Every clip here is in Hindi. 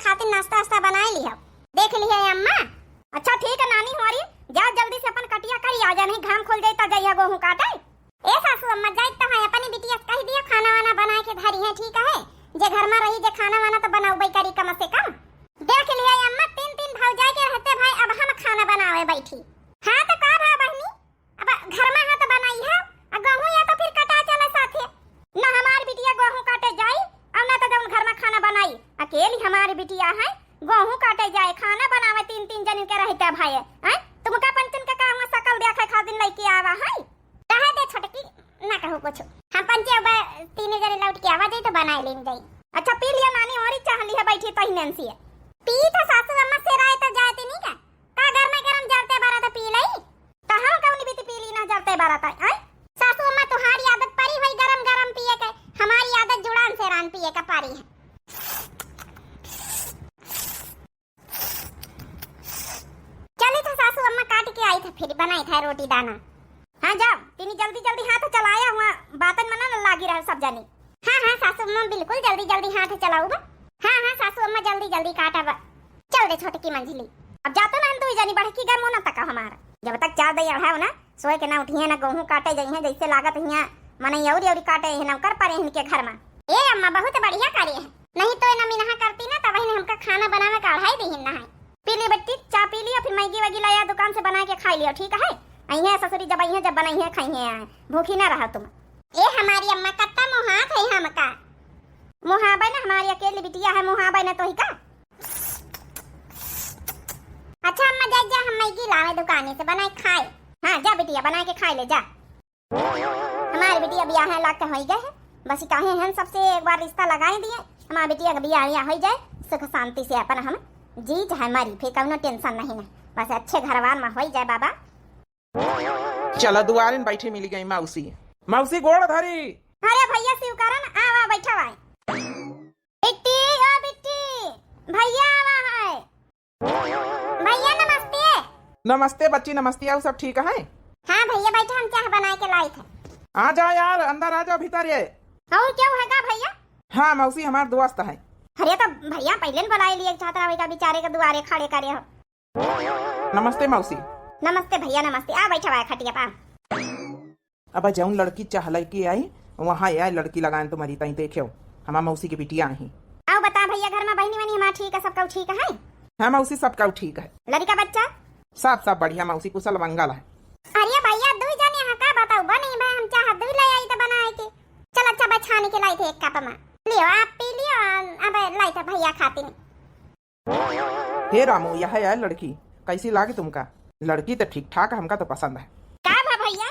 खातिर नाश्ता वास्ता बना ली है। देख ली है अम्मा। अच्छा ठीक है नानी हमारी, जा जल्दी से अपन कटिया करी आ जा, नहीं घाम खोल जाए तो जाइए गेहूं काटे। ए सासू अम्मा जाइत तो है अपनी बिटिया कह दिया खाना वाना बना के धरी है, ठीक है। जे घर में रही जे खाना वाना तो बनाऊ करी कम से कम। देख लिया अम्मा, तीन तीन भौजाई के रहते भाई, अब हम खाना बनावे बैठी। हां तो का भा बहनी, अब घर में है तो बनाई है, गेहूं या तो फिर कटा चला साथे। ना हमारी बिटिया गेहूं काटे जाई और ना तो जब घर में खाना बनाई। अकेली हमारी बिटिया है, गेहूं काटे जाए खाना बनावे, तीन तीन जन के रहते भाई। हैं तुमका पंचन का काम सकल देखे खातिर लेके आवा है। कहे दे छोटकी ना कहू कुछ, हम पंचे अब तीन जने लौट के आवा जाई तो बनाई लेन जाई। अच्छा पी लिया नानी और चाह ली है बैठी तो नैंसी है। पी तो सासू अम्मा से राय तो जाती नहीं का घर में गरम जलते बारा तो पी लई, कहां कौन भी पी ली ना जलते बारा तो। हैं सासू अम्मा तुम्हारी आदत परी हुई गरम गरम पिए के, हमारी आदत जुड़ान से रान पिए का पारी है। चली तो सासू अम्मा काट के आई था, फिर बनाई था रोटी दाना। हाँ जाओ तीनी जल्दी जल्दी हाथ चलाया हुआ, बातन मना न लागी रहा सब जानी। हाँ हाँ सासू अम्मा बिल्कुल जल्दी जल्दी हाथ चलाऊ बा। हाँ हाँ सासू अम्मा जल्दी जल्दी काटा बा। चल दे छोटी की मंजिली, अब जातो ना तू जानी बढ़की गम ना तक हमारा। जब तक चार दई अढ़ाओ ना सोए के ना उठिए ना गेहूं काटे जाइए, जैसे लागत हिया मने औरी औरी काटे है ना कर पारे इनके घर में। ए अम्मा बहुत बढ़िया कार्य है, नहीं तो ना मिनहा करती ना तब ही हमका खाना बनावे का अढ़ाई दी ना है। पी ली बट्टी चा पी लियो, फिर मैगी वगी लाया दुकान से बना के खा लियो, ठीक है। अइहे ससुरी जब अइहे जब बनाइए खाइए, भूखी ना रहा तुम। ए हमारी अम्मा कत्ता मुहात है हमका, मुहाबे ना हमारी अकेली बिटिया है, मुहाबे ना तो ही का। अच्छा अम्मा जा जा हम मैगी लावे दुकान से बना के खाए। हाँ जा बिटिया बना के खा ले जा। हमारी बिटिया ब्याह है लाके हो गए है, बस काहे हैं सबसे एक बार रिश्ता लगाए दिए, हमारी बिटिया का ब्याह हो जाए सुख शांति से अपन हम जी चाहे मरी, फिर कौनो टेंशन नहीं ना, बस अच्छे घरवार में हो जाए बाबा। चला दुआरे में बैठे मिल गई मौसी। मौसी गोड़ धरी। अरे भैया शिवकरण आवा बैठा भाई। बिट्टी ओ बिट्टी भैया आवा है। भैया नमस्ते। नमस्ते बच्ची नमस्ते, आओ सब ठीक है। हाँ भैया बैठा, हम चाह बना के लाई थे। आ जाओ यार अंदर आ जाओ भीतर ये। और क्या होगा भैया? हाँ मौसी हमारे दोस्त है। अरे तो भैया पहले बुला लिए छात्रा का बेचारे के दुआरे खड़े करे हो। नमस्ते मौसी। नमस्ते भैया नमस्ते, आ बैठा हुआ खटिया पा। अब जौन लड़की चाह लड़की आई वहाँ आई लड़की लगाए तुम्हारी तई देखो, हमारा मौसी की बिटिया आई। आओ बता भैया घर में बहनी बहनी हमारा ठीक है, सबका ठीक है? हाँ मौसी सबका ठीक है, लड़का बच्चा सब बढ़िया मौसी, कुशल मंगल है। अरे भैया दू जाने यहाँ का बताओ बनी भाई, हम चाह दू ले आई तो बनाए के। चल अच्छा बछाने के लाई थे एक कप में, लियो आप पी लियो, अब लाई थे भैया खाते नहीं। हे रामू यह है लड़की, कैसी लागे तुमका? लड़की तो ठीक ठाक, हमका तो पसंद है। का भैया?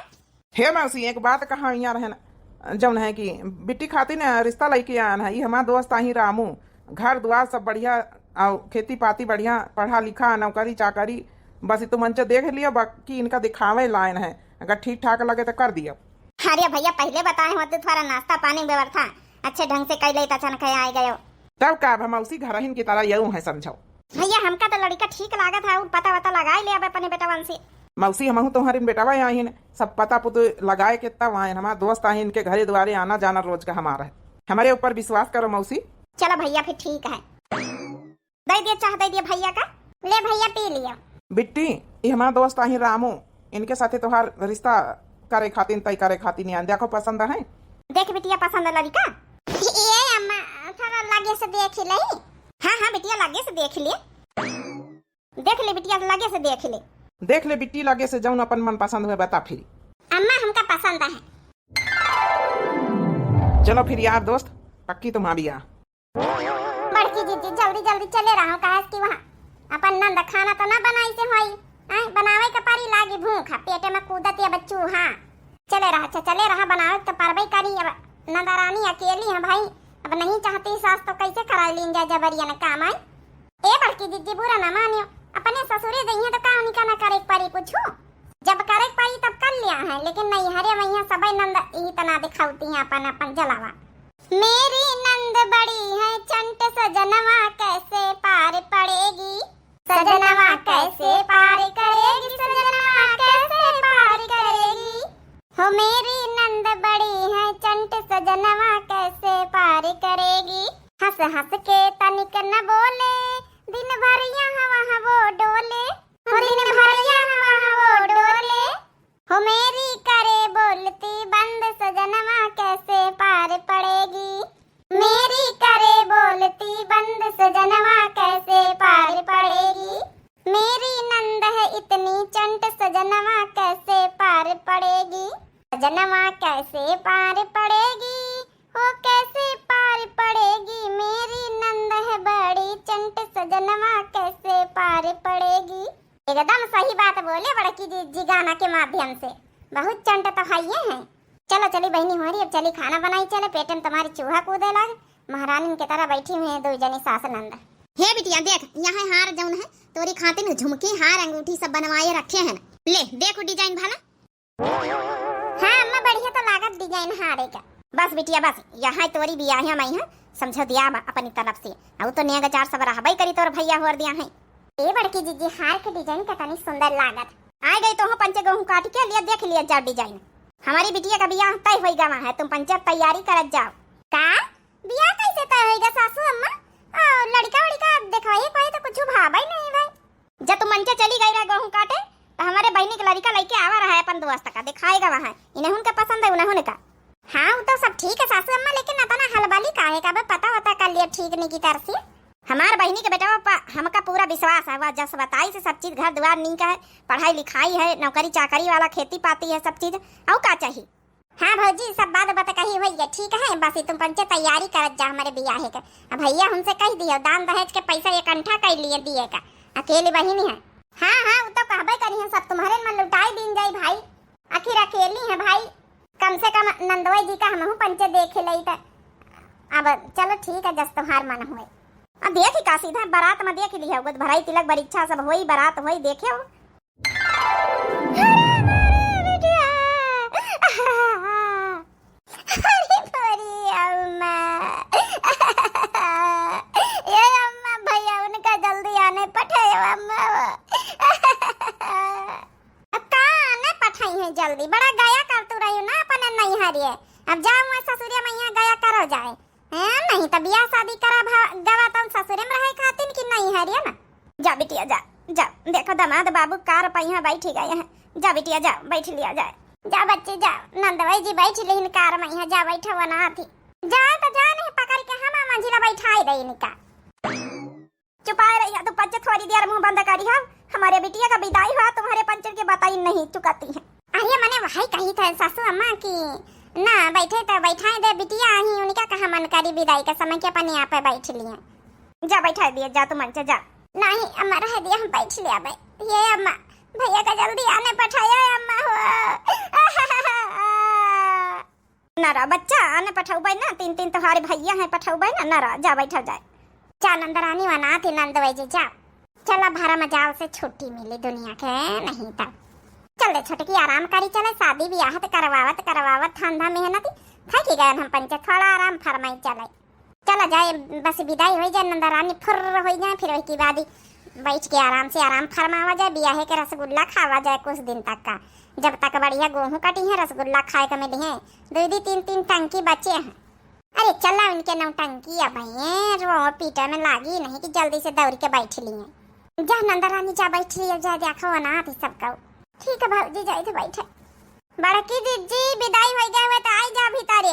हे मौसी एक बात कहा यहाँ रहना जौन है कि बिट्टी खाती ना रिश्ता लेके आना है, ये हमारा दोस्त आई रामू, घर द्वार सब बढ़िया और खेती पाती बढ़िया, पढ़ा लिखा नौकरी चाकरी, बस तुम मंच देख लियो, बाकी इनका दिखावे लाइन है, अगर ठीक ठाक लगे तो कर दियो। अरे भैया पहले बताए होते थोड़ा नाश्ता पानी व्यवस्था अच्छे ढंग से कर ले, अचानक आए गए तब का मौसी घर ही की तरह यूं है समझो। भैया हमका तो लड़का ठीक लागत है, पता वता लगाए ले अब अपने बेटावन से। मौसी हम तुम्हारे बेटावा आई सब पता पुतो लगाए के तब आए, हमारा दोस्त आई, इनके घरे द्वारे आना जाना रोज का हमारा है, हमारे ऊपर विश्वास करो मौसी। चलो भैया फिर ठीक है, दे दिया चाह दे दिया भैया का, ले भैया पी लिया। बिट्टी ये हमारा दोस्त आई रामू, इनके साथे तुम्हार रिश्ता करे खातिर तय करे खातिर नहीं, देखो पसंद है? देख बिटिया पसंद है लड़का? ये अम्मा थोड़ा लागे से देख ले। हाँ हाँ बिटिया लागे से देख ले, देख ले बिटिया लागे से देख ले, देख ले बिट्टी लागे से जौन अपन मन पसंद हुए बता फिर। अम्मा हमका पसंद है। चलो फिर यार दोस्त पक्की तुम भी आ। बड़की जीजी जल्दी जल्दी चले रहा कहा कि वहाँ अपन नंद खाना तो ना बनाई से होई, बनावे का पारी लागी भूख, पेटे में कूदत या बच्चू। हाँ चले रहा, अच्छा चले रहा, बनावे तो परबई करी। अब नंदरानी अकेली है भाई, अब नहीं चाहती सास तो कैसे करा लीन जाए जबरिया न काम आई। ए बड़की जीजी बुरा न मानियो, अपने ससुरे दइए तो कहानी का ना करे पारी पूछो, जब करे पारी तब कर लिया है, लेकिन नहीं हरे वही सबई नंद यही तना दिखाती है अपन अपन जलावा। मेरी नंद बड़ी है चंट सजनवा कैसे पार पड़ेगी, सजनवा कैसे पार करेगी, सजनवा कैसे पार करेगी। हो मेरी नंद बड़ी है चंट सजनवा कैसे पार करेगी, हंस हंस के तनिक न बोले सजनवा कैसे पार पड़ेगी, हो कैसे पार पड़ेगी, मेरी नंद है बड़ी चंट, सजनवा कैसे पार पड़ेगी। एकदम सही बात बोले बड़की जी गाना के माध्यम से। बहुत चंट तो है ये हैं। चलो चली बहनी हो रही, अब चली खाना बनाई चले, पेट में तुम्हारी चूहा कूदे लागे। महारानी की तरह बैठी हुई है दो जनी सास नंद। हे बिटिया देख, यहाँ हार जौन है तोरी खातिर झुमके हार अंगूठी सब बनवाए रखे हैं। ले देखो डिजाइन भला। हाँ अम्मा बढ़िया तो लागत डिजाइन हारे का। बस बिटिया बस, यहाँ तोरी बियाह मैं है समझो दिया अपनी तरफ से। अब तो नेगा चार सब रहबई करी तोर भैया होर दिया है। ए बड़की जीजी हार के डिजाइन कितनी सुंदर लागत। आ गई तो पंचे गेहूं काट के लिए देख लिया जा डिजाइन। हमारी बिटिया का बियाह तय हो गया है, तुम पंचे तैयारी करत जाओ। का बियाह कैसे तय होएगा सासू अम्मा? लड़का वड़का देखवाई कोई तो कुछ भाई नहीं भाई। जब तुम मंचे चली गई रहा गेहूं काटे तो हमारे बहनी के लड़का लेके आवा रहा है अपन दोस्त का, दिखाएगा वहां इन्हें उनका पसंद है उन्हें का। हाँ वो तो सब ठीक है सासू अम्मा, लेकिन अपना हलवाली काहे का पता होता कर लिया ठीक नहीं की तरफ से। हमार बहनी के बेटा हमका पूरा विश्वास है, वह जस बताई से सब चीज घर द्वार नहीं का है, पढ़ाई लिखाई है, नौकरी चाकरी वाला खेती पाती है सब चीज। और का चाहिए? हाँ भौजी सब बात बता कही भैया ठीक है, बस तुम पंचे तैयारी करत जा हमारे बियाह के। भैया हमसे कह दियो दान दहेज के पैसा इकट्ठा कर लिए दिए का, अकेली बहनी है। हाँ हाँ वो तो कहबे करी है, सब तुम्हारे मन लुटाई दिन जाई भाई, आखिर अकेली है भाई। कम से कम नंदोई जी का हम पंचे देख लई त। अब चलो ठीक है जस तुम्हार मन हुए। अब देखी का सीधा बारात में देख लिया होगा, भराई तिलक बरीक्षा सब होई, बारात होई देखे हो। ये अम्मा भैया उनका जल्दी आने पठाए अम्मा। अब का आने पठाई है जल्दी, बड़ा गया कर तू रही हो ना अपन नहीं हरिए। अब जाओ मैं ससुरिया मैया गया करो जाए है, नहीं तो बियाह शादी करा गवा तो ससुरे में रहे खातिन की नहीं हरिए ना। जा बिटिया जा जा, देखो दामाद बाबू कार पहिया बैठ गए हैं। जा बिटिया जा बैठ लिया जाए। जा बच्चे जा, नंदवाई जी बैठ ली कार में, यहाँ जा बैठा हुआ ना थी। जा तो जा नहीं पकड़ के हम मंजिला बैठाई रही निका। चुपाए रही तो पंच थोड़ी देर मुंह बंद करी है। हमारे बिटिया का विदाई हुआ तुम्हारे पंचर के बताई नहीं चुकाती है। अरे मैंने वही कही था सासू अम्मा की ना बैठे तो बैठाए दे बिटिया ही, उनका कहा मन करी विदाई का समय के अपने यहाँ पे बैठ लिए। जा बैठा दिया जा तुम मंच जा। नहीं अम्मा रह दिया हम बैठ लिया भाई। ये अम्मा भैया का जल्दी आने पठाया अम्मा हो। नरा बच्चा आने पठाऊ भाई ना, तीन तीन तुम्हारे भैया हैं पठाऊ भाई ना। नरा जा बैठा जाए। जा नंदरानी वना थी नंदवाई जी जा। चला भारा मजाल से छुट्टी मिली दुनिया के, नहीं तब चल दे छोटकी आराम करी चले। शादी ब्याह करवावत ठंडा मेहनत थकी गए हम पंचे, थोड़ा आराम फरमाई चले। चला जाए बस विदाई हो जाए, नंदरानी फुर हो जाए, फिर उसके बाद बैठ के आराम से आराम फरमावा जाए। ब्याह के रसगुल्ला खावा जाए कुछ दिन तक का, जब तक बढ़िया गेहूं कटी है रसगुल्ला खाए का मिली है। दो तीन तीन टंकी बचे हैं। अरे चला उनके नौटंकी अब रो पीटा में लागी नहीं कि जल्दी से दौड़ के बैठ लिए। जा नंदरानी जा बैठ लिया जा, देखो ना थी सबका। ठीक है भाजी जाए थे बैठे। बड़की जीजी विदाई हो गए हुए तो आई जा भीतर।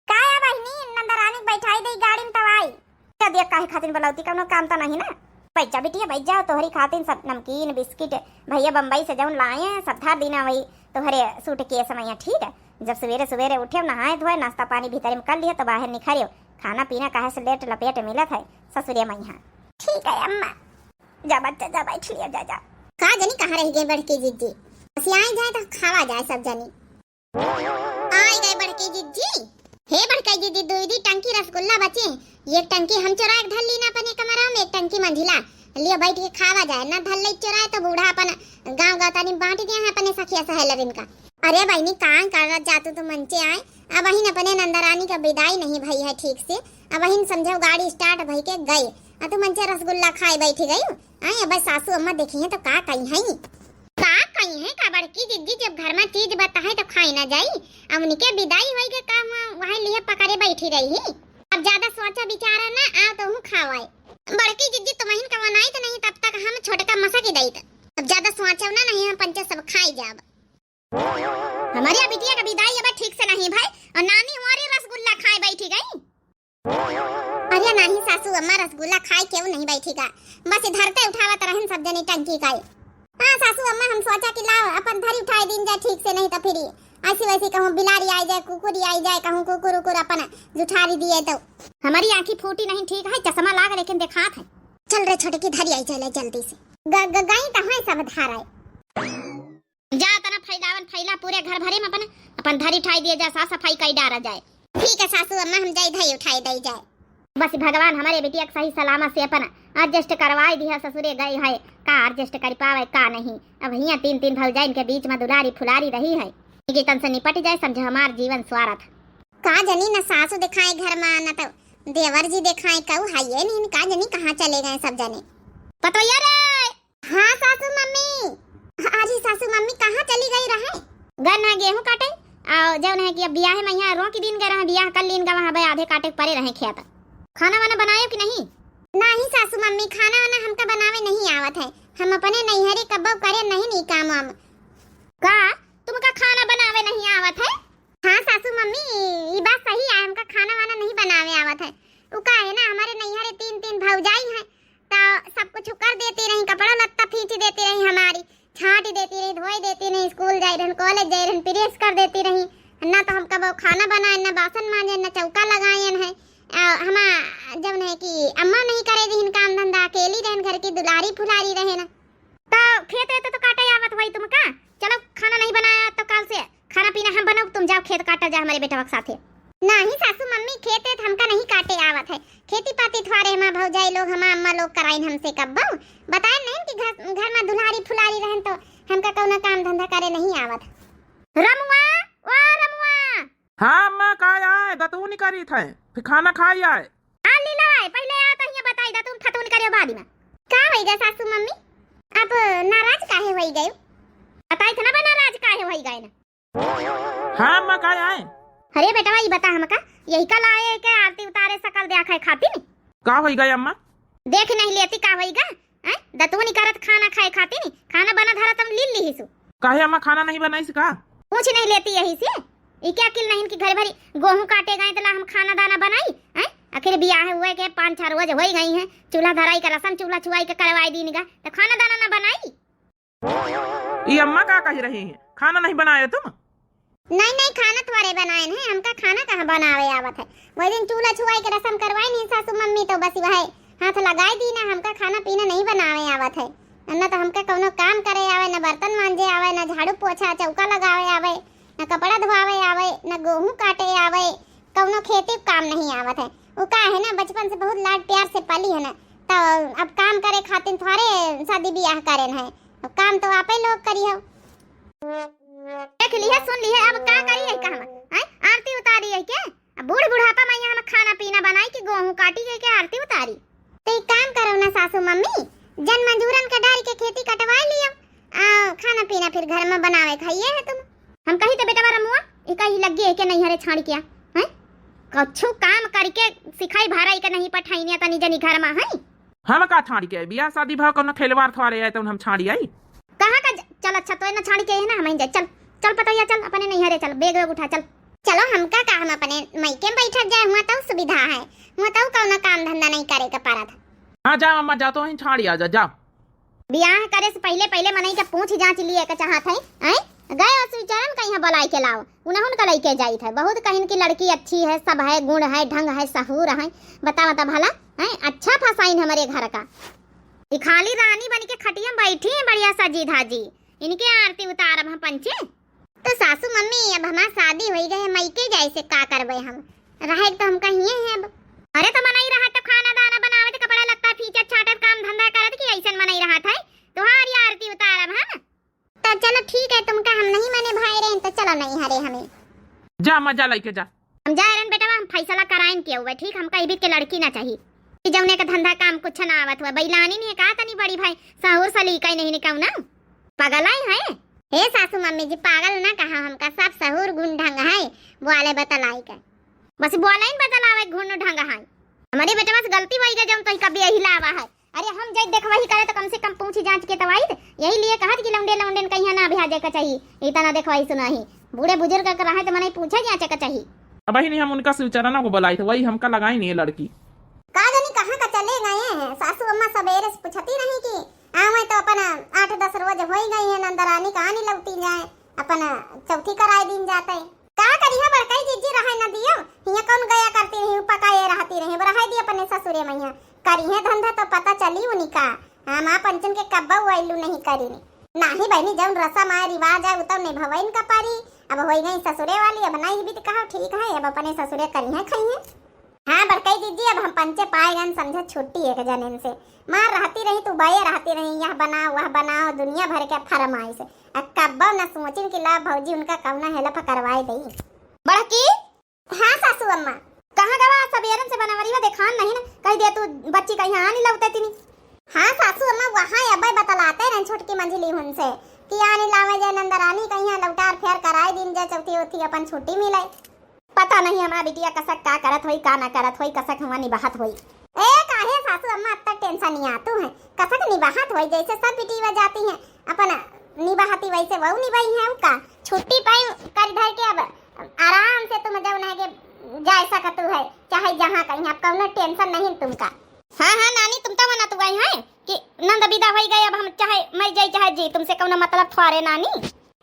काया बहनी नंदरानी बैठाई दे गाड़ी में तब आई। क्या देख काहे खातिर बुलाती, कोनो काम तो नहीं ना। बैठा बिटिया बैठ जाओ, तोहरी खातिर सब नमकीन बिस्किट भैया बम्बई से जौन लाए हैं सब था देना वही तुम्हारे सूट के समय। ठीक है जब सवेरे सवेरे उठे नहाए धोए नाश्ता पानी भीतर में कर लिया तो बाहर निखरियो, खाना पीना कहे से लेट लपेट मिलत है ससुरिया मैया। ठीक है अम्मा जा बच्चा जा बैठ लिया जा जा। का जनी कहाँ रह गई बड़की जीजी? आई जाए तो खावा जाए सब जनी। आई गए बड़की जीजी। हे बड़की जीजी दूधी टंकी रसगुल्ला बचे, ये टंकी हम चुरा के धर ली ना अपने कमरा में, एक टंकी मंझिला लियो बैठ के खावा जाए ना। धर ले चुराए तो बूढ़ा अपन गाँव गाँव बांट दिया है अपने सखिया सहेलरिन का। अरे बहनी कान कर जातू तो मंचे आए। अब वही अपने नंदरानी का विदाई नहीं भई है ठीक से। अब वही समझो गाड़ी स्टार्ट भई के गई, तो मंचे रसगुल्ला खाए बैठी गई। आई अब सासू अम्मा देखी है तो का कही है का बड़की जिद्दी जब घर में चीज बताए तो खाई ना जाई। अब उनके विदाई होई के काम वहां लिए पकड़े बैठी रही। अब ज्यादा सोचा विचारा ना आ तो हूं खावाए। बड़की जिद्दी तो वहीं का बनाई तो नहीं तब तक हम छोटका मसा के दई। अब ज्यादा सोचा ना नहीं हम पंचे सब खाई जाब। हमारी बिटिया का विदाई अब ठीक से नहीं भाई, और नानी हमारी रसगुल्ला खाए बैठी गई। अरे नहीं सासू अम्मा रसगुल्ला खाए क्यों नहीं बैठेगा, बस धरते उठावत रहन सब जने टंकी का। हाँ सासू अम्मा हम सोचा कि लाओ अपन धरी उठाए दिन जा ठीक से, नहीं तो फिर ऐसी वैसी कहूँ बिलारी आई जाए, कुकुरी आई जाए, कहूँ कुकुर उकुर अपन जुठारी दिए तो हमारी आंखी फूटी नहीं, ठीक है, चश्मा लाग लेकिन दिखात है। चल रे छोटे की धरी आई, चले जल्दी से गई तो है सब धार आए। जा तना फैला पूरे घर भरे में अपन धरी उठाई दिए जा, साफ सफाई कई डारा जाए। ठीक है सासू अम्मा, हम जाई धई उठाई दई जाए। बस भगवान हमारे बेटिया सही सलामत से अपन एडजस्ट करवाई दिया। ससुरे गई है का एडजस्ट कर पावे का नहीं। अब यहाँ 3 भौजाइन के बीच में दुलारी फुलारी रही है, तन से निपट जाए, समझो हमार जीवन स्वार्थ का जनी न सासू दिखाए घर में, न तो देवर जी दिखाए, कहू है ये नहीं का जनी कहाँ चले गए सब जने। पतो यार हाँ सासू मम्मी, आज ही सासू मम्मी कहाँ चली गई रहे? गन्ना गेहूं काटे और जब है कि अब बियाह में यहाँ रो की दिन गए रहे, बियाह कर लीन का वहाँ आधे काटे परे रहे खेत। खाना वाना बनाए कि नहीं? नहीं सासू मम्मी, खाना वाना हमका बनावे नहीं आवत है। हम अपने नैहरे कब्बो करे नहीं काम वाम। का तुमका खाना बनावे नहीं आवत है? हाँ सासू मम्मी, ये बात सही है, हमका खाना वाना नहीं बनावे आवत है। उ का है ना, हमारे नैहरे 3 भौजाई हैं तो सब कुछ कर देती रही, कपड़ा लत्ता खींच देती रही, हमारी छाट देती रही, धोई देती रही, स्कूल जाई रहन, कॉलेज जाई रहन, प्रेस कर देती रही। ना तो हम कबो खाना बनाए, ना बासन मांजे, ना चौका लगाए है। हम जब है कि अम्मा नहीं करे दिन काम धंधा, अकेली रहन, घर की दुलारी फुलारी रहे ना। तो खेत रहते तो काटे आवत वही तुमका। चलो खाना नहीं बनाया तो कल से खाना पीना हम बनाओ, तुम जाओ खेत काटा जा हमारे बेटा के साथे। नहीं सासू मम्मी, खेत हमका नहीं काटे आवत है। खेती पाती थवारे हमार भौजाई लोग, हमार अम्मा लोग कराइन हमसे कब्बो। बताए नहीं कि घर में दुलारी फुलारी रहन तो हमका कौनो काम धंधा करे नहीं आवत। रमुआ, ओ रमुआ। हाँ अम्मा, का आए दतू नहीं करी थे, फिर खाना खाई आए। हाँ लीला आए, पहले आ तो यहाँ बताई दा, तुम फतून करियो बाद में। का होइगा सासू मम्मी? अब नाराज काहे होई गयो? बताई थे ना बा नाराज काहे होई गए ना। हाँ अम्मा, का आए? अरे बेटा ये बता हमका, यही कल आए के आरती उतारे सकल दे खाए खाती नहीं? का होई गई अम्मा? देख नहीं लेती का होईगा? हैं दतुनी करत खाना खाए खाती नहीं? खाना बना धरा तुम लील ली हिसु। काहे अम्मा खाना नहीं बनाई का? पूछ नहीं लेती यही से? ई क्या किल नहीं कि घर भरी गेहूं काटे गए तो हम खाना दाना बनाई हैं? आखिर बियाह हुए के 5-6 रोज हो गई हैं, चूल्हा धराई का रसम चूल्हा छुआई के करवाई दीनगा, तो खाना दाना ना बनाई। ये अम्मा का कह रही है, खाना नहीं बनाए तुम? नहीं खाना तुम्हारे बनाए हैं, हमका खाना कहाँ बनावे आवत है। वही दिन चूल्हा छुआई के रसम करवाई नहीं सासू मम्मी, तो बस वह हाथ लगाई दी ना, हमका खाना पीना नहीं बनावे आवत है। न तो हमका कोनो काम करे आवे, न बर्तन मांजे आवे, न झाड़ू पोछा चौका लगावे आवे, न कपड़ा धोआवे आवे, न गेहूं काटे आवे, कोनो खेती काम नहीं आवत है। वो का है ना, बचपन से बहुत लाड प्यार से पली है ना, तो अब काम करे खातिर थोड़े शादी ब्याह करे है, अब काम तो आपे लोग करी हो। देख लिया सुन लिया, अब का करी है काम? आरती उतारी है क्या? अब बूढ़ बुढ़ापा में यहाँ खाना पीना बनाई कि गेहूं काटी है क्या आरती उतारी? तो एक काम करो ना सासू मम्मी, जन मजूरन का डाल के खेती कटवा लियो, खाना पीना फिर घर में बनावे खाइए है तुम। हम कही तो बेटा बारा मुआ एक ही लग गई है कि नहीं हरे छाड़ किया है, कछु काम करके सिखाई भाराई का नहीं पठाई ने तनी जनी घर में है। हम का छाड़ के बियाह शादी भाव कोनो खेलवार थवारे आए तो हम छाड़ी आई। कहां का चल, अच्छा तो ना छाड़ के है ना हम जाए। चल चल पतैया चल, अपने नहीं हरे चल, बैग वैग उठा चल। चलो हमका का हम अपने मायके में बैठ जाए, हुआ तो सुविधा है, हुआ तो कौनो काम धंधा नहीं करे का पारा था। हां जाओ अम्मा, जा तो ही छाड़ी आ जा, जाओ। बियाह करे से पहले मनई के पूछ जांच लिए के चाहत है, हैं गए सुचरण कहीं बुलाई के लाओ, उन्हें उनका लेके जाई था। बहुत कहीं की लड़की अच्छी है, सब है, गुण है, ढंग है, सहूर है, बता भला है अच्छा फसाइन हमारे घर का। ये खाली रानी बन के खटिया बैठी है बढ़िया सजी धाजी, इनके आरती उतारब हम पंचे। तो सासू मम्मी अब हमार शादी हो गए, मायके जाए से का करबे हम, रहे तो हम कहिए हैं अब। अरे तो मनई रहा तो खाना दाना बनावत, कपड़ा लत्ता फीचत छाटत काम धंधा करत कि ऐसन मनई रहा था तुम्हारी आरती उतारब हम। तो चलो ठीक है, तुमका हम नहीं मने भाई रहे तो चलो नहीं हरे हमें जा मजा लेके जा। हम जा रहे बेटा, हम फैसला कराएं के हुए ठीक, हम कहीं भी के लड़की ना चाहिए जौने का धंधा काम कुछ ना आवत हुआ। बैलानी नहीं कहा तनी बड़ी भाई सहूर सलीका ही नहीं निकाऊ ना, पागल है। हे सासू मम्मी जी पागल ना कहा, हमका सब सहूर गुण ढंग है, बोले बतलाई के बस बोले इन बतलावे गुण ढंग है। हमारे बेटा बस गलती वही गए जब तो कभी यही लावा है। अरे हम जब देख वही करे तो कम से कम पूछी जांच के तवाई यही लिए कहत कि लौंडे लौंडे कहीं ना भेजे का चाहिए, इतना देखवाई सुनाही बूढ़े बुजुर्ग का रहा तो मने पूछे जांच का चाहिए। अब ही नहीं हम उनका सुचरना को बुलाई थे, वही हमका लगाई नहीं है लड़की। का जानी कहां का चले गए हैं सासू अम्मा, सवेरे से पूछती नहीं कि आवे तो अपन 8-10 रोज हो ही गई है, नंदरानी कहानी लौटी जाए, अपन चौथी कराए दिन जाते का करी है बड़काई जीजी रहे न दियो हिया कौन गया करती रही पकाए रहती रही रहे दी अपने ससुरे मैया करी है धंधा तो पता चली उनी का मां पंचन के कब्बा वैलू नहीं करी नाही बहनी जब रसम आए रिवाज है उतम नहीं भवइन का पारी अब होई गई ससुरे वाली अब नहीं भी तो कहा ठीक है अब अपने ससुरे करी है खाई है। हाँ बड़काई दीजिए अब हम पंचे पाए गए समझे छुट्टी एक जनन से मार रहती रही तू बये रहती रही यह बनाओ वह बनाओ दुनिया भर के फरमाइश अब कब्बा न सोचिन कि ला भौजी उनका कौना हेल्प करवाए दई बड़की। हाँ सासू अम्मा कहाँ गवा सबेरन से बनावरी वा देखान नहीं ना कह दे तू बच्ची कहीं आनी लौटे तिनी। हाँ सासू अम्मा वहाँ अब्बे बतलाते रहे छोटकी मंझली उनसे कि आनी लावे जाए नंदरानी कहीं लौटार फेर कराए दिन जाए चौथी उथी अपन छुट्टी मिले पता नहीं हमारा बिटिया कसक का करत होई का ना करत होई कसक हुआ निबाहत होई ए काहे सासू अम्मा अब तक टेंशन नहीं आतू है कसक निबाहत होई जैसे सब बिटिया जाती हैं अपन निबाहती वैसे वह निभाई है उनका छुट्टी पाई कर धर के अब आराम से तुम जब ना के जा सकत है चाहे जहाँ कहीं अब कौनो टेंशन नहीं तुमका। हाँ हाँ नानी तुम तो मना तू गई है कि नंद विदा हो गई अब हम चाहे मर जाए चाहे जी तुमसे कौनो मतलब थोड़े नानी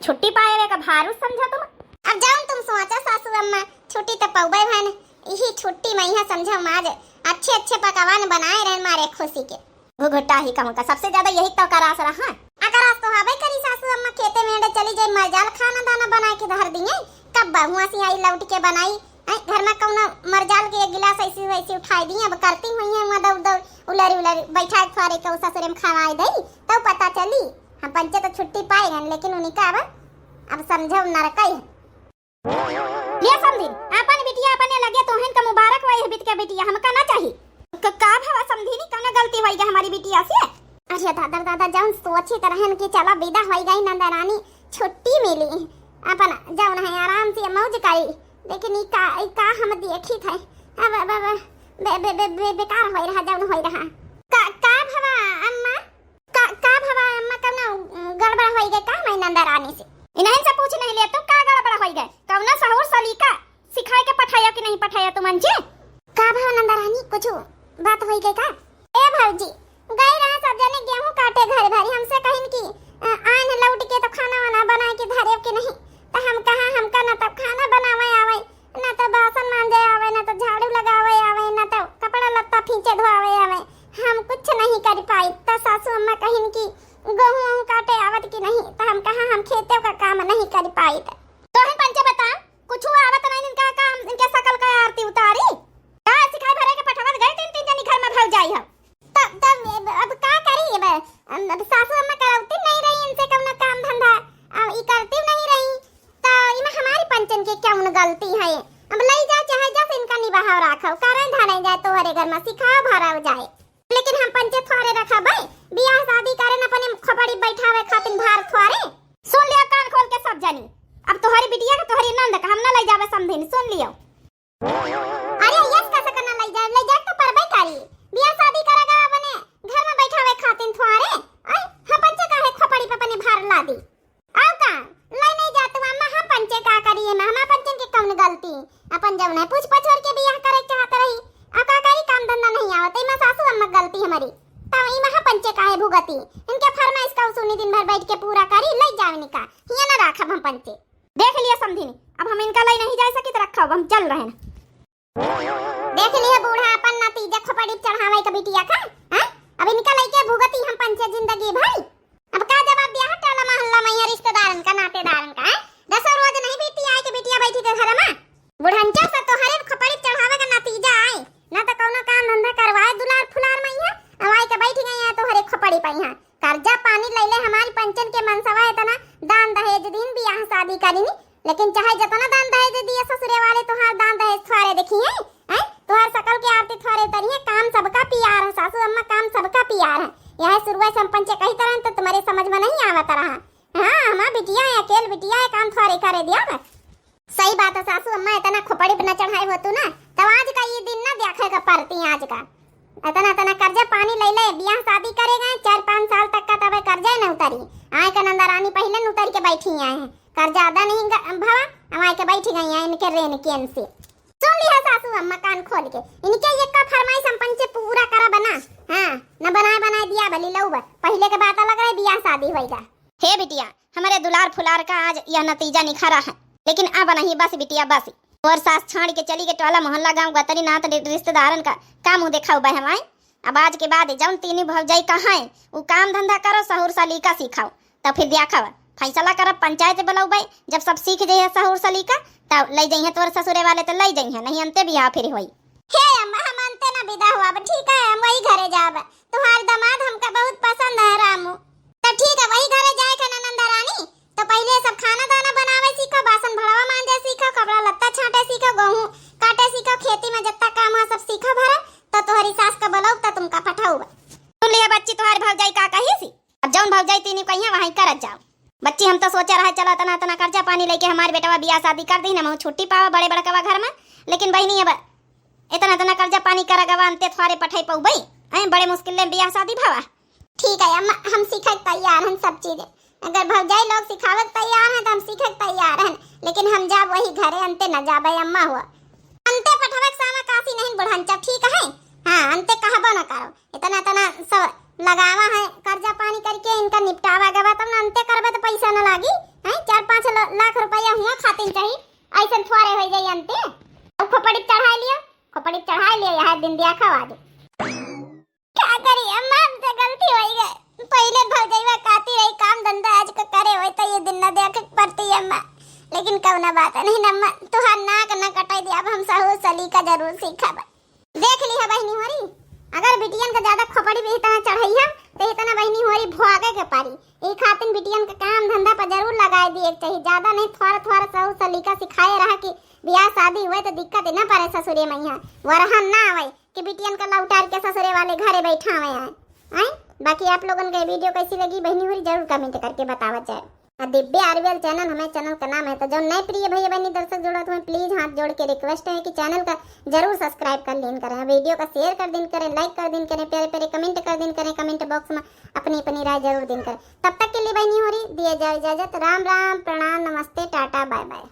छुट्टी पाए का भारू समझा तुम अब जाऊं तुम सोचा सासू अम्मा छुट्टी तो पौबे भन यही छुट्टी में यहाँ समझो आज अच्छे अच्छे पकवान बनाए रहे मारे खुशी के घुघुटा ही कहूँ का सबसे ज्यादा यही तो करास रहा अगर आज तो हवे करी सासू अम्मा खेते में चली जाए मरजाल खाना दाना बना के धर दिए कब बहुआ सी आई लौट के बनाई घर में कौन मरजाल के एक गिलास ऐसी वैसी उठाई दी अब करती हुई है दौड़ दौड़ उलरी उलरी बैठा थोड़े के ससुरे में खवाई दई तब पता चली हम पंचे तो छुट्टी पाए गए लेकिन उन्हीं का अब समझो नरकई ये समझी अपन बिटिया अपने लगे तो का मुबारक वही बिट के बिटिया हमका ना चाहिए का भावा समझी नहीं कौन गलती होई गई हमारी बिटिया से। अरे दादा दादा जाऊं सोची तरहन कि चला विदा होई गई नंदरानी छुट्टी मिली अपन जाऊं है आराम से मौज करी लेकिन ई का हम देखी थे अब बेकार होई रहा जाऊं होई रहा का भावा अम्मा का भावा अम्मा कौन गड़बड़ होई गई का मैं नंदरानी से इन्हें से पूछ नहीं लिया तो का गड़बड़ होई गई कौन सहूर सलीका सिखाए के पठाया कि नहीं पठाया तुम अंजे का भाव नंदरानी कुछ बात होई गई का। ए भौजी गई रहा सब जने गेहूं काटे घर भरी हमसे कहिन की आन लौट के तो खाना वाना बनाए के धरे के नहीं तो हम कहा हमका ना तब खाना बनावे आवे ना तो बासन मांजे आवे ना तो झाड़ू लगावे आवे ना तो कपड़ा लत्ता फींचे धोआवे आवे हम कुछ नहीं कर पाई तो सासू अम्मा कहिन की गेहूं काटे आवत की नहीं तो हम कहा हम खेतों का काम नहीं कर पाई तो हम पंचे बता कुछ आवत नहीं इनका काम इनके सकल का आरती उतारी का सिखाई भरे के पठवत गए तीन तीन जनी घर में भर जाई हम तब अब का करी अब सासू अम्मा करौती नहीं रही इनसे कौन काम धंधा अब ई करती नहीं रही तो इमा हमारी पंचन के क्या उन गलती है अब लई जा चाहे जा इनका निभाव राखो कारण धाने जाए तो हरे घर में सिखाओ भराव जाए लेकिन हम पंचे थोड़े रखा भाई बियाह शादी करन अपने खपड़ी बैठावे खातिर भार थोड़े सुन लिया कान खोल के सब जानी अब तोहरी बिटिया के तोहरी नंद का हम ना ले जावे समझिन सुन लियो। अरे यस का सकना ले जा तो परबे करी बियाह शादी करेगा अपने घर में बैठावे खातिर थोड़े आई हम पंचे काहे खपड़ी पे अपने भार ला दी आओ का ले नहीं जा तुम अम्मा हम पंचे का करिए मैं हम पंचन के कौन गलती अपन जब नहीं पूछ पछोर के बियाह करे चाहत रही आ का करी काम धंधा नहीं आवत इमा सासू अम्मा गलती हमारी तब इमा हम पंचे काहे भुगती इनके फरमाइश का सुनी दिन भर बैठ के पूरा करी ले जावनी का हिया ना राखब हम पंचे देख लिया समझिनी अब हम इनका लाई नहीं जा सकी तो रखा हम चल रहे हैं देख लिया बूढ़ा अपन नतीजा खपड़ी चढ़ावे का बिटिया का हैं अब इनका लाई के भुगती हम पंचे जिंदगी भर अब का जवाब दिया टोला मोहल्ला में रिश्तेदारन का नातेदारन का दस रोज नहीं बीती आए के बिटिया बैठी के घर में बुढ़ंचा से तो हरे खपड़ी चढ़ावे का नतीजा आए ना तो कोनो काम धंधा करवाए दुलार फुलार में यहाँ हवाई के बैठ गई है तो हरे खपड़ी पे यहाँ कर्जा पानी ले ले हमारी पंचन के मनसवा है तना दान दहेज दिन बियाह शादी करीनी लेकिन चाहे जितना दान दहेज दिए ससुरे वाले तोहार दान दहेज थोड़े देखी है तोहार सकल के आरती थोड़े तरी है काम सबका प्यार है सासू अम्मा काम सबका प्यार है यह शुरुआत से पंचे कही तरह तो तुम्हारे समझ में नहीं आवत रहा हाँ हमारा बिटिया है अकेल बिटिया है काम थोड़े करे दिया मैं सही बात है सासू अम्मा इतना खोपड़ी पे न चढ़ाए हो तू ना तब आज का ये दिन ना देखेगा पड़ती आज का इतना कर्जा पानी ले ले बियाह शादी करेगा 4-5 साल तक का तब कर्जा न उतारी आए का नंदरानी पहले न उतर के बैठी आए हैं कर्जा अदा नहीं भवा हमारे के बैठी गई हैं इनके रेन केन से सुन लिया सासू अम्मा कान खोल के इनके ये का फरमाइश हम पंचे पूरा करा बना हां न बना दिया भली लऊ पहले के बात अलग रहे बियाह शादी होएगा हे बिटिया हमारे दुलार फुलार का आज यह नतीजा निखरा है। लेकिन अब नहीं बस बिटिया बस, और सास छाड़ के चली के टोला मोहल्ला गांव गतरी नात रिश्तेदारन का काम देखा हुआ है। अब आज के बाद जौन तीनी भौजाई कहाँ है वो काम धंधा करो, सहूर सलीका सीखाओ, तब फिर देखा फैसला करब पंचायत बुलाऊ। जब सब सीख जाइए सहूर सलीका तब ले जाइए तोर ससुरे वाले तो ले जाइए, नहीं अंते बियाह फिर होई। हे अम्मा हम अंते ना विदा हुआ, ठीक है हम वही घरे जाब, तुम्हार दामाद हमका बहुत पसंद है रामू। तो ठीक है वही घरे जाए के नंदा रानी, तो पहले सब खाना दाना बनावे सीखो, बासन भड़वा मांजे सीखो, कपड़ा लत्ता छाटे सीखो, गेहूं काटे सीखो, खेती में जितना काम है सब सीखो भरा, तो तुम्हारी सास का बुलाऊ तो तुमका पठाऊ। सुन लिया बच्ची तुम्हारी भौजाई का कही सी, अब जौन भौजाई तीनी कहिए वहीं करत जाओ। बच्ची हम तो सोचा रहा चला तना तना कर्जा पानी लेके हमारे बेटवा बियाह शादी कर दी ना, छुट्टी पावा बड़े बड़कवा घर में, लेकिन बहनी अब इतना तना कर्जा पानी कर गवा अंते थोड़े पठाई पाऊ भाई, बड़े मुश्किल में बियाह शादी भावा। ठीक है अम्मा हम सीखे तैयार हैं सब चीजें, अगर भौजाई लोग सिखावत तैयार हैं तो हम सीखे तैयार हैं, लेकिन हम जाब वही घरे अंते न जाबे अम्मा हुआ। अंते पठवक सामा कासी नहीं बुढ़ानचा, ठीक है हाँ अंते कहबो न करो, इतना तना सब लगावा है कर्जा पानी करके इनका निपटावा गवा, तब न अंते करबे तो पैसा न लागी है, 4-5 लाख रुपया हुआ खातिर चाहिए, ऐसे थोड़े हो जाई अंते। अब खोपड़ी चढ़ा लिया यह दिन दिया खवा दे। क्या करी अम्मा हमसे गलती हो गई, पहले भौजाईवा काती रही काम धंधा आज का करे होए तो ये दिन न देख पड़ती अम्मा, लेकिन कब न बात नहीं अम्मा, तुहार नाक न कटाई दिया, अब हम सहूर सलीका जरूर सीखब। देख ली है बहनी होरी, अगर बिटियन का ज्यादा खोपड़ी भी इतना चढ़ाई है तो इतना बहनी होरी भोगे के पारी, ई खातिन बिटियन का काम धंधा पर जरूर लगाए दिए चाहिए, ज्यादा नहीं थोड़ा थोड़ा सहूर सलीका सिखाए रहा कि बियाह शादी हुए तो दिक्कत न पड़े ससुरे मैया, वरहन ना आवे कि बिटियन का लौटार के ससुरे वाले घरे बैठावे हैं। बाकी आप लोगों को वीडियो कैसी लगी बहनी होरी जरूर कमेंट करके बतावा जाए। दिव्य आरवीएल चैनल हमारे चैनल का नाम है, तो जो नए प्रिय भैया बहनी दर्शक जुड़ा तो प्लीज हाथ जोड़ के रिक्वेस्ट है कि चैनल का जरूर सब्सक्राइब कर दिन करें, वीडियो का शेयर कर दिन करें, लाइक कर दिन करें, प्यारे प्यारे कमेंट कर दिन करें, कमेंट बॉक्स में अपनी अपनी राय जरूर दिन करें। तब तक के लिए बहनी होरी दिए जाए इजाजत, राम राम प्रणाम नमस्ते टाटा बाय बाय।